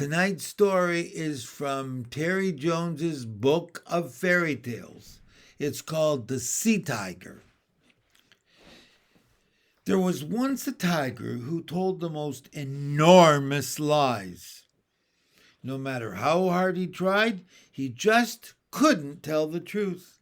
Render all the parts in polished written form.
Tonight's story is from Terry Jones's Book of Fairy Tales. It's called The Sea Tiger. There was once a tiger who told the most enormous lies. No matter how hard he tried, he just couldn't tell the truth.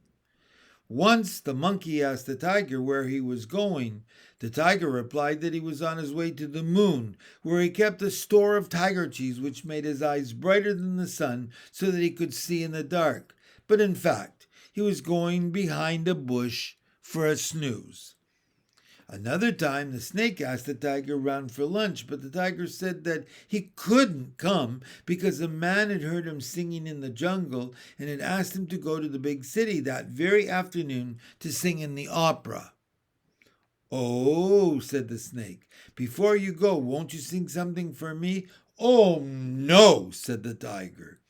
Once the monkey asked the tiger where he was going. The tiger replied that he was on his way to the moon, where he kept a store of tiger cheese which made his eyes brighter than the sun so that he could see in the dark. But in fact, he was going behind a bush for a snooze. Another time, the snake asked the tiger around for lunch, but the tiger said that he couldn't come because a man had heard him singing in the jungle and had asked him to go to the big city that very afternoon to sing in the opera. "Oh," said the snake, "before you go, won't you sing something for me?" "Oh, no," said the tiger.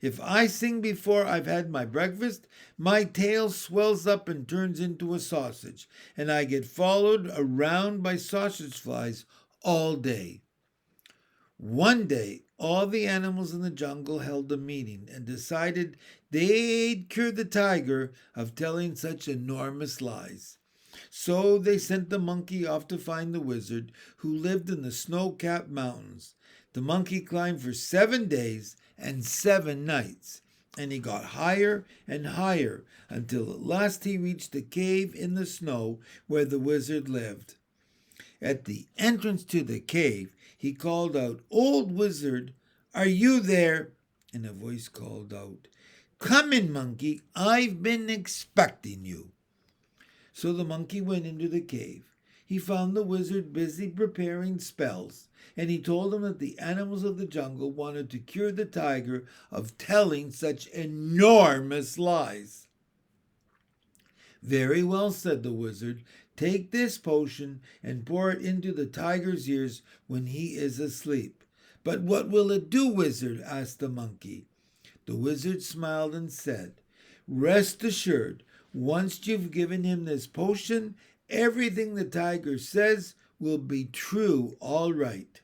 "If I sing before I've had my breakfast, my tail swells up and turns into a sausage, and I get followed around by sausage flies all day." One day, all the animals in the jungle held a meeting and decided they'd cure the tiger of telling such enormous lies. So they sent the monkey off to find the wizard who lived in the snow-capped mountains. The monkey climbed for 7 days and 7 nights, and he got higher and higher until at last he reached a cave in the snow where the wizard lived. At the entrance to the cave, he called out, "Old wizard, are you there?" And a voice called out, "Come in, monkey, I've been expecting you." So the monkey went into the cave. He found the wizard busy preparing spells, and he told him that the animals of the jungle wanted to cure the tiger of telling such enormous lies. "Very well," said the wizard. "Take this potion and pour it into the tiger's ears when he is asleep." "But what will it do, wizard?" asked the monkey. The wizard smiled and said, "Rest assured, once you've given him this potion, everything the tiger says will be true, all right."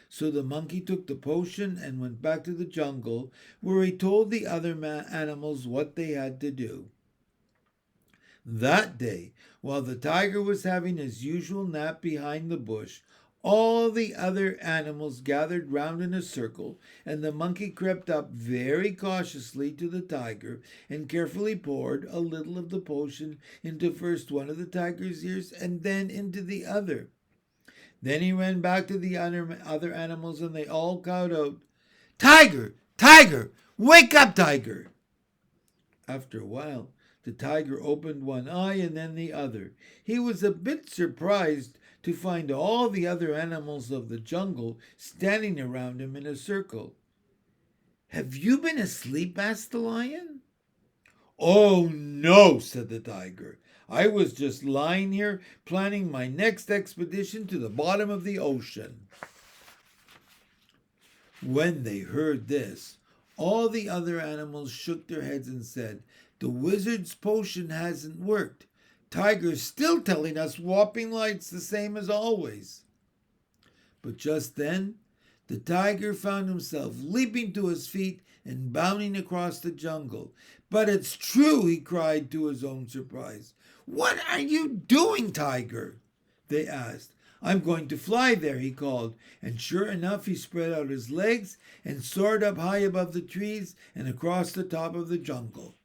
So the monkey took the potion and went back to the jungle, where he told the other animals what they had to do. That day, while the tiger was having his usual nap behind the bush, all the other animals gathered round in a circle, and the monkey crept up very cautiously to the tiger and carefully poured a little of the potion into first one of the tiger's ears and then into the other. Then he ran back to the other animals, and they all called out, "Tiger! Tiger! Wake up, tiger!" After a while, the tiger opened one eye and then the other. He was a bit surprised to find all the other animals of the jungle standing around him in a circle. "Have you been asleep?" asked the lion. "Oh, no," said the tiger. "I was just lying here planning my next expedition to the bottom of the ocean." When they heard this, all the other animals shook their heads and said, "The wizard's potion hasn't worked. Tiger's still telling us whopping lies the same as always." But just then, the tiger found himself leaping to his feet and bounding across the jungle. "But it's true," he cried to his own surprise. "What are you doing, tiger?" they asked. "I'm going to fly there," he called, and sure enough he spread out his legs and soared up high above the trees and across the top of the jungle.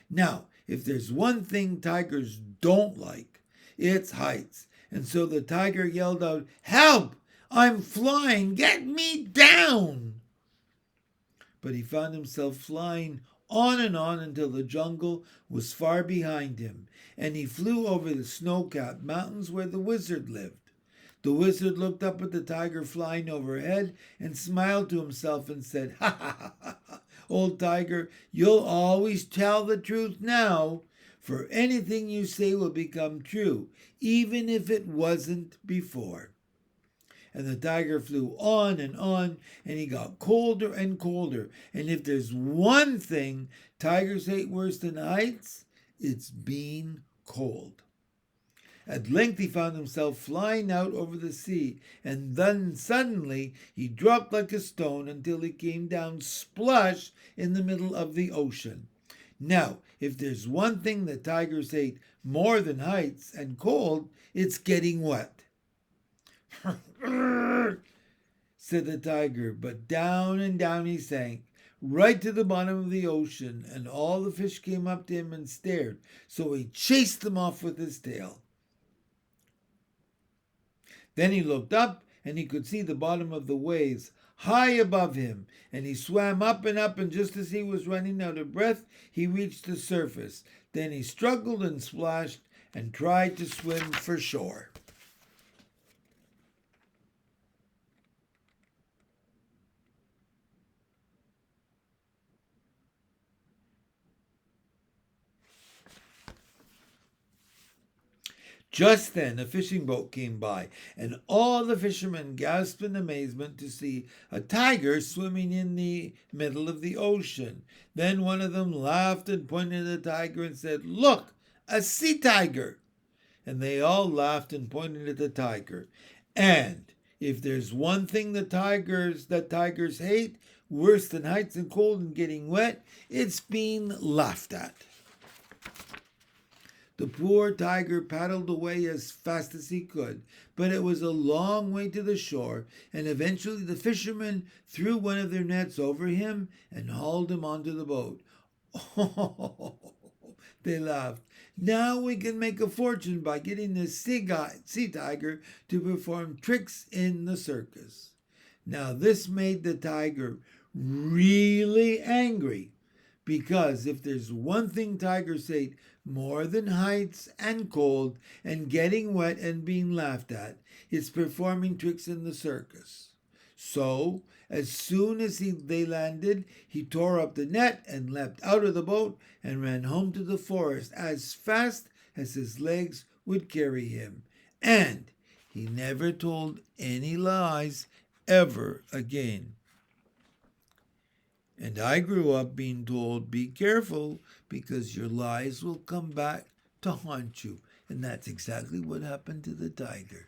Now, if there's one thing tigers don't like, it's heights. And so the tiger yelled out, "Help! I'm flying! Get me down!" But he found himself flying on and on until the jungle was far behind him, and he flew over the snow-capped mountains where the wizard lived. The wizard looked up at the tiger flying overhead and smiled to himself and said, "Ha ha ha ha! Old tiger, you'll always tell the truth now, for anything you say will become true, even if it wasn't before." And the tiger flew on, and he got colder and colder. And if there's one thing tigers hate worse than heights, it's being cold. At length he found himself flying out over the sea, and then suddenly he dropped like a stone until he came down splush in the middle of the ocean. Now, if there's one thing that tigers hate more than heights and cold, it's getting wet. Said the tiger, but down and down he sank, right to the bottom of the ocean, and all the fish came up to him and stared, so he chased them off with his tail. Then he looked up, and he could see the bottom of the waves high above him, and he swam up, and just as he was running out of breath, he reached the surface. Then he struggled and splashed and tried to swim for shore. Just then a fishing boat came by, and all the fishermen gasped in amazement to see a tiger swimming in the middle of the ocean. Then one of them laughed and pointed at the tiger and said, "Look, a sea tiger!" And they all laughed and pointed at the tiger. And if there's one thing that tigers hate worse than heights and cold and getting wet, it's being laughed at. The poor tiger paddled away as fast as he could, but it was a long way to the shore, and eventually the fishermen threw one of their nets over him and hauled him onto the boat. Oh, they laughed. Now we can make a fortune by getting this sea tiger to perform tricks in the circus. Now this made the tiger really angry, because if there's one thing tigers hate more than heights and cold and getting wet and being laughed at, it's performing tricks in the circus. So, as soon as they landed, he tore up the net and leapt out of the boat and ran home to the forest as fast as his legs would carry him. And he never told any lies ever again. And I grew up being told, be careful, because your lies will come back to haunt you. And that's exactly what happened to the tiger.